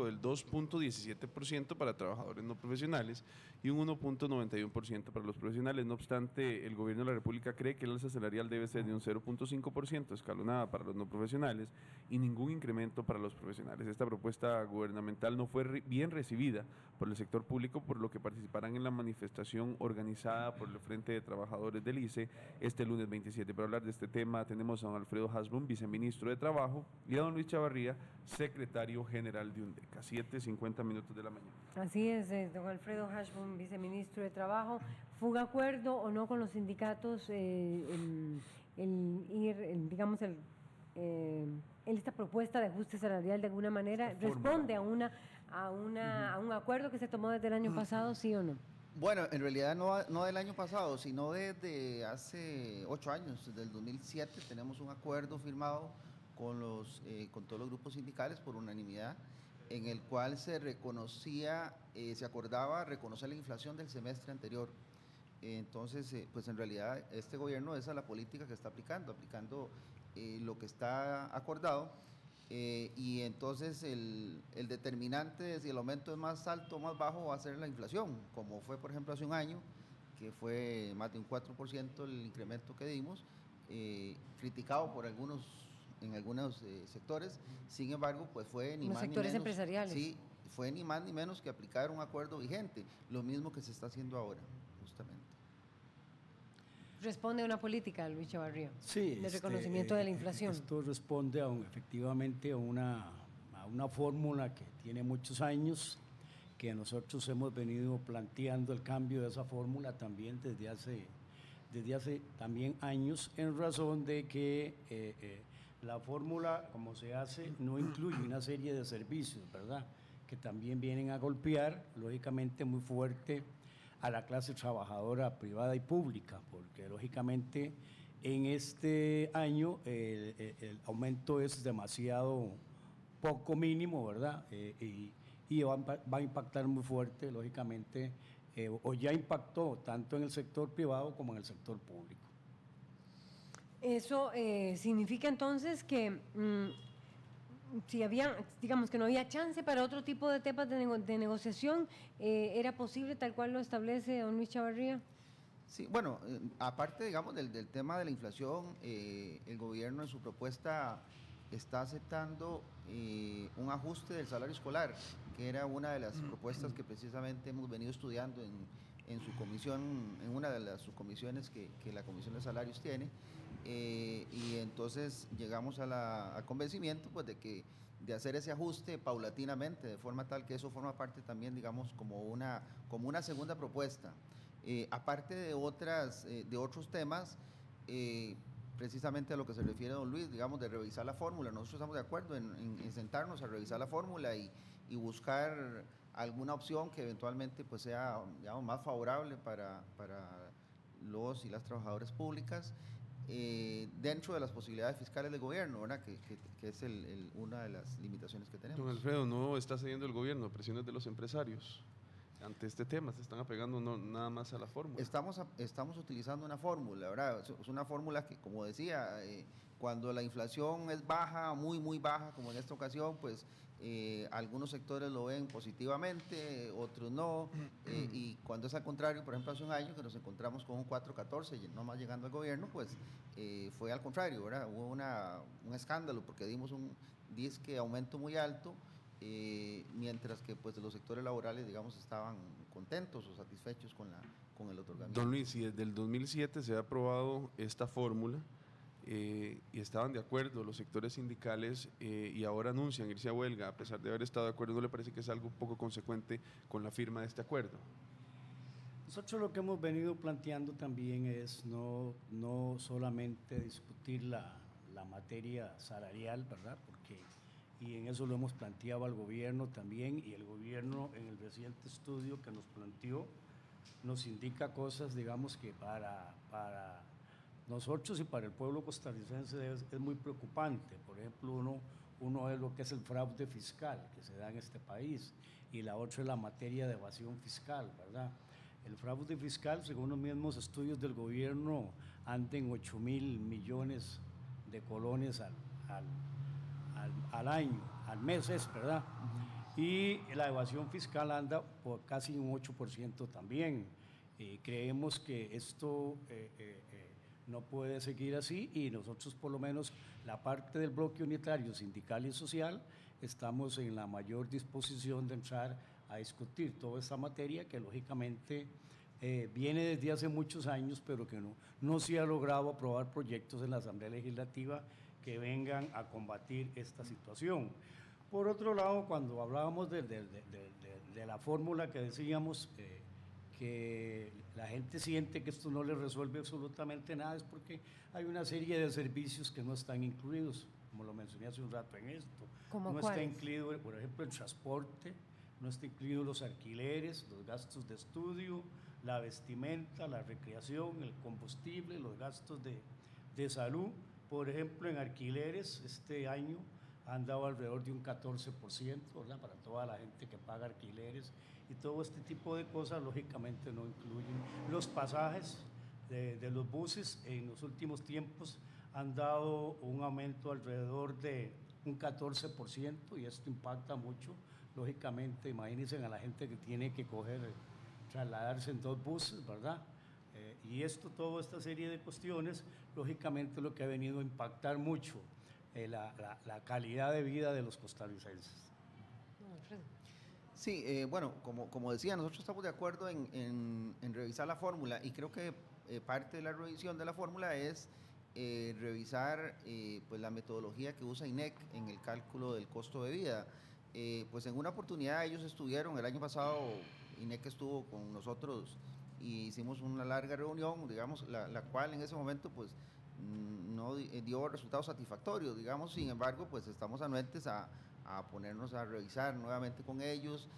público del 2.17% para trabajadores no profesionales y un 1.91% para los profesionales. No obstante, el gobierno de la República cree que el alza salarial debe ser de un 0.5% escalonada para los no profesionales y ningún incremento para los profesionales. Esta propuesta gubernamental no fue bien recibida por el sector público, por lo que participarán en la manifestación organizada por el Frente de Trabajadores del ICE este lunes 27. Para hablar de este tema tenemos a don Alfredo Hasbun, viceministro de Trabajo, y a don Luis Chavarría, secretario general de UNDECA. 7:50 de la mañana. Así es, don Alfredo Hasbun, viceministro de Trabajo. ¿Fue un acuerdo o no con los sindicatos esta propuesta de ajuste salarial de alguna manera responde a un acuerdo que se tomó desde el año pasado, sí o no? Bueno, en realidad no del año pasado, sino desde hace 8 años, desde el 2007 tenemos un acuerdo firmado con todos los grupos sindicales por unanimidad, en el cual se acordaba reconocer la inflación del semestre anterior. Entonces, pues en realidad este gobierno esa es la política que está aplicando lo que está acordado, y entonces el determinante de si el aumento es más alto o más bajo va a ser la inflación, como fue por ejemplo hace un año, que fue más de un 4% el incremento que dimos, criticado por en algunos sectores. Sin embargo, pues fue ni los más sectores ni menos, empresariales. Sí, fue ni más ni menos que aplicar un acuerdo vigente, lo mismo que se está haciendo ahora, justamente. ¿Responde a una política, Luis Chavarría, sí, de reconocimiento de la inflación? Esto responde efectivamente a una fórmula que tiene muchos años, que nosotros hemos venido planteando el cambio de esa fórmula también desde hace también años, en razón de que la fórmula, como se hace, no incluye una serie de servicios, ¿verdad?, que también vienen a golpear, lógicamente, muy fuerte a la clase trabajadora privada y pública, porque lógicamente en este año el aumento es demasiado poco, mínimo, ¿verdad?, y va a impactar muy fuerte, lógicamente, o ya impactó tanto en el sector privado como en el sector público. Eso significa entonces que si había, digamos que no había chance para otro tipo de temas de negociación, ¿era posible tal cual lo establece don Luis Chavarría? Sí, bueno, aparte, digamos, del tema de la inflación, el gobierno en su propuesta está aceptando un ajuste del salario escolar, que era una de las propuestas que precisamente hemos venido estudiando en su comisión, en una de las subcomisiones que la Comisión de Salarios tiene, y entonces llegamos al convencimiento, pues, de hacer ese ajuste paulatinamente, de forma tal que eso forma parte también, digamos, como una segunda propuesta. Aparte de otros temas, precisamente a lo que se refiere don Luis, digamos, de revisar la fórmula. Nosotros estamos de acuerdo en sentarnos a revisar la fórmula y buscar alguna opción que eventualmente pues sea, digamos, más favorable para los y las trabajadoras públicas, dentro de las posibilidades fiscales del gobierno, ¿verdad?, que es una de las limitaciones que tenemos. Don Alfredo, ¿no está cediendo el gobierno a presiones de los empresarios ante este tema? ¿Se están apegando nada más a la fórmula? Estamos utilizando una fórmula, ¿verdad? Es una fórmula que, como decía, cuando la inflación es baja, muy baja, como en esta ocasión, pues algunos sectores lo ven positivamente, otros no, y cuando es al contrario, por ejemplo, hace un año que nos encontramos con un 4.14, no más llegando al gobierno, pues fue al contrario, ¿verdad? Hubo un escándalo porque dimos un disque aumento muy alto, mientras que pues los sectores laborales, digamos, estaban contentos o satisfechos con el otorgamiento. Don Luis, si desde el 2007 se ha aprobado esta fórmula y estaban de acuerdo los sectores sindicales, y ahora anuncian irse a huelga a pesar de haber estado de acuerdo, ¿no le parece que es algo poco consecuente con la firma de este acuerdo? Nosotros lo que hemos venido planteando también es no solamente discutir la materia salarial, ¿verdad?, y en eso lo hemos planteado al gobierno también, y el gobierno en el reciente estudio que nos planteó nos indica cosas, digamos, que para nosotros y para el pueblo costarricense es muy preocupante. Por ejemplo, uno es lo que es el fraude fiscal que se da en este país, y la otra es la materia de evasión fiscal, ¿verdad? El fraude fiscal, según los mismos estudios del gobierno, anda en 8.000 millones de colones al año, al mes, ¿verdad? y la evasión fiscal anda por casi un 8% también. Creemos que esto no puede seguir así y nosotros por lo menos la parte del bloque unitario sindical y social estamos en la mayor disposición de entrar a discutir toda esta materia que lógicamente viene desde hace muchos años, pero que no se ha logrado aprobar proyectos en la Asamblea Legislativa que vengan a combatir esta situación. Por otro lado, cuando hablábamos de la fórmula que decíamos que la gente siente que esto no le resuelve absolutamente nada, es porque hay una serie de servicios que no están incluidos, como lo mencioné hace un rato en esto. ¿Cómo no cuáles? está incluido, por ejemplo, el transporte, no está incluido los alquileres, los gastos de estudio, la vestimenta, la recreación, el combustible, los gastos de salud. Por ejemplo, en alquileres este año han dado alrededor de un 14%, ¿verdad? Para toda la gente que paga alquileres y todo este tipo de cosas, lógicamente no incluyen los pasajes de los buses. En los últimos tiempos han dado un aumento alrededor de un 14% y esto impacta mucho. Lógicamente, imagínense a la gente que tiene que trasladarse en 2 buses, ¿verdad? Y toda esta serie de cuestiones, lógicamente lo que ha venido a impactar mucho la calidad de vida de los costarricenses. Sí, bueno, como decía, nosotros estamos de acuerdo en revisar la fórmula y creo que parte de la revisión de la fórmula es revisar pues la metodología que usa INEC en el cálculo del costo de vida. Pues en una oportunidad ellos estuvieron, el año pasado INEC estuvo con nosotros y hicimos una larga reunión, digamos, la cual en ese momento pues no dio resultados satisfactorios, digamos. Sin embargo, pues estamos anuentes a ponernos a revisar nuevamente con ellos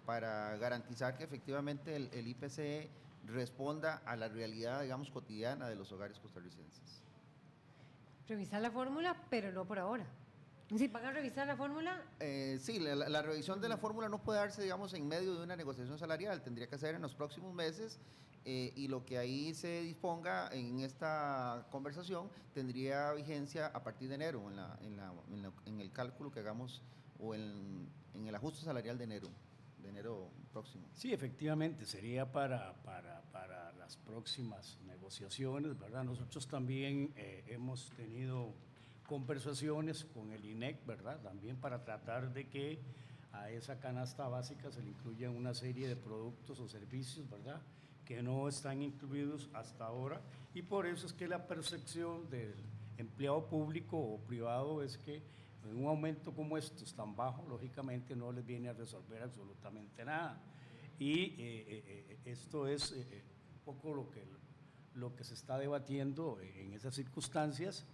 para garantizar que efectivamente el IPC responda a la realidad, digamos, cotidiana de los hogares costarricenses. Revisar la fórmula, pero no por ahora. Si van a revisar la fórmula. Sí, la revisión de la fórmula no puede darse, digamos, en medio de una negociación salarial, tendría que ser en los próximos meses. Y lo que ahí se disponga en esta conversación tendría vigencia a partir de enero, en el cálculo que hagamos o en el ajuste salarial de enero próximo. Sí, efectivamente, sería para las próximas negociaciones, ¿verdad? Nosotros también hemos tenido conversaciones con el INEC, ¿verdad? También para tratar de que a esa canasta básica se le incluyan una serie de productos o servicios, ¿verdad?, que no están incluidos hasta ahora, y por eso es que la percepción del empleado público o privado es que un aumento como estos tan bajo, lógicamente no les viene a resolver absolutamente nada. Y esto es un poco lo que se está debatiendo en esas circunstancias,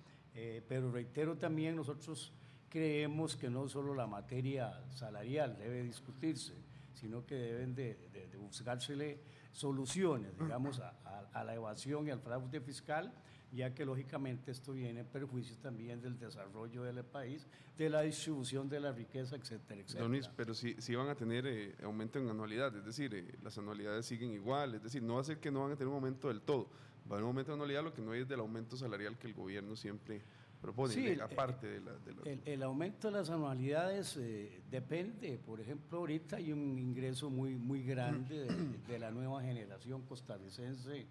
pero reitero también, nosotros creemos que no solo la materia salarial debe discutirse, sino que deben de buscársele soluciones, digamos, a la evasión y al fraude fiscal, ya que lógicamente esto viene en perjuicio también del desarrollo del país, de la distribución de la riqueza, etcétera, etcétera. Don Luis, pero sí van a tener aumento en anualidad, es decir, las anualidades siguen igual, es decir, no va a ser que no van a tener un aumento del todo, va a haber un aumento de anualidad, lo que no hay es del aumento salarial que el gobierno siempre propone, sí, aparte de el aumento de las anualidades depende. Por ejemplo, ahorita hay un ingreso muy grande de la nueva generación costarricense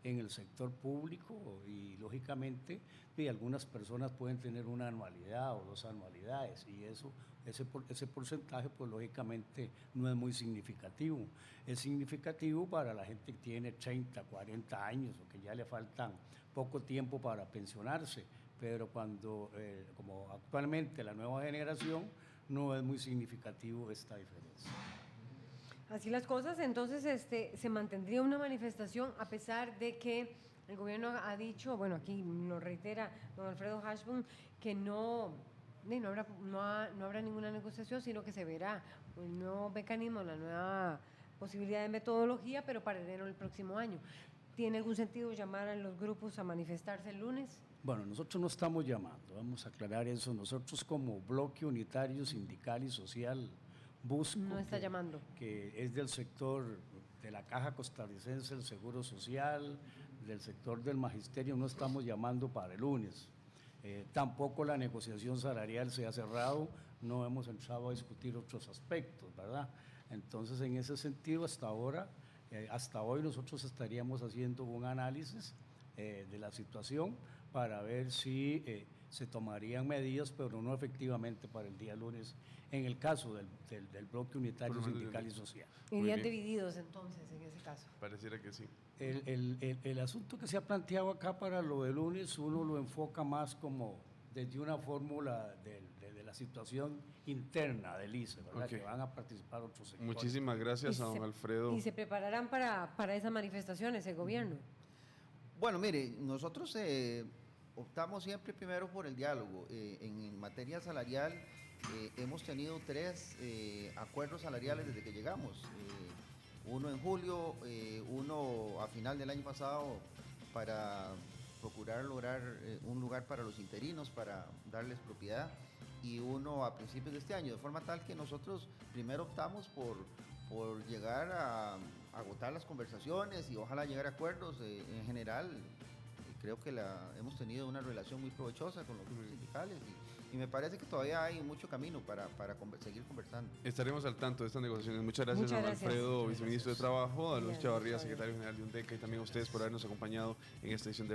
en el sector público y lógicamente algunas personas pueden tener una anualidad o 2 anualidades y ese porcentaje pues lógicamente no es muy significativo. Es significativo para la gente que tiene 30, 40 años o que ya le faltan poco tiempo para pensionarse, pero como actualmente la nueva generación no es muy significativo esta diferencia. Así las cosas, entonces se mantendría una manifestación a pesar de que el gobierno ha dicho, bueno, aquí lo reitera don Alfredo Hashbun, que no habrá ninguna negociación, sino que se verá un nuevo mecanismo, la nueva posibilidad de metodología, pero para enero del próximo año. ¿Tiene algún sentido llamar a los grupos a manifestarse el lunes? Bueno, nosotros no estamos llamando, vamos a aclarar eso. Nosotros como bloque unitario sindical y social busco, no está llamando, que es del sector de la Caja Costarricense del Seguro Social, del sector del Magisterio, no estamos llamando para el lunes. Tampoco la negociación salarial se ha cerrado, no hemos entrado a discutir otros aspectos, ¿verdad? Entonces, en ese sentido, hasta ahora, hasta hoy nosotros estaríamos haciendo un análisis de la situación para ver si se tomarían medidas, pero no efectivamente para el día lunes, en el caso del bloque unitario sindical y social. Irían divididos entonces en ese caso. Pareciera que sí. El asunto que se ha planteado acá para lo de lunes, uno lo enfoca más como desde una fórmula de la situación interna del ICE, ¿verdad? Okay. Que van a participar otros sectores. Muchísimas gracias a don Alfredo. ¿Y se prepararán para esas manifestaciones el gobierno? Bueno, mire, nosotros optamos siempre primero por el diálogo. En materia salarial hemos tenido 3 acuerdos salariales desde que llegamos. Uno en julio, uno a final del año pasado para procurar lograr un lugar para los interinos, para darles propiedad, y uno a principios de este año, de forma tal que nosotros primero optamos por llegar a agotar las conversaciones y ojalá llegar a acuerdos. En general, creo que hemos tenido una relación muy provechosa con los grupos sindicales y me parece que todavía hay mucho camino para seguir conversando. Estaremos al tanto de estas negociaciones. Muchas gracias a don Alfredo, viceministro de Trabajo, a Luz Chavarría, secretario general de UNDECA, y también a ustedes por habernos acompañado en esta edición de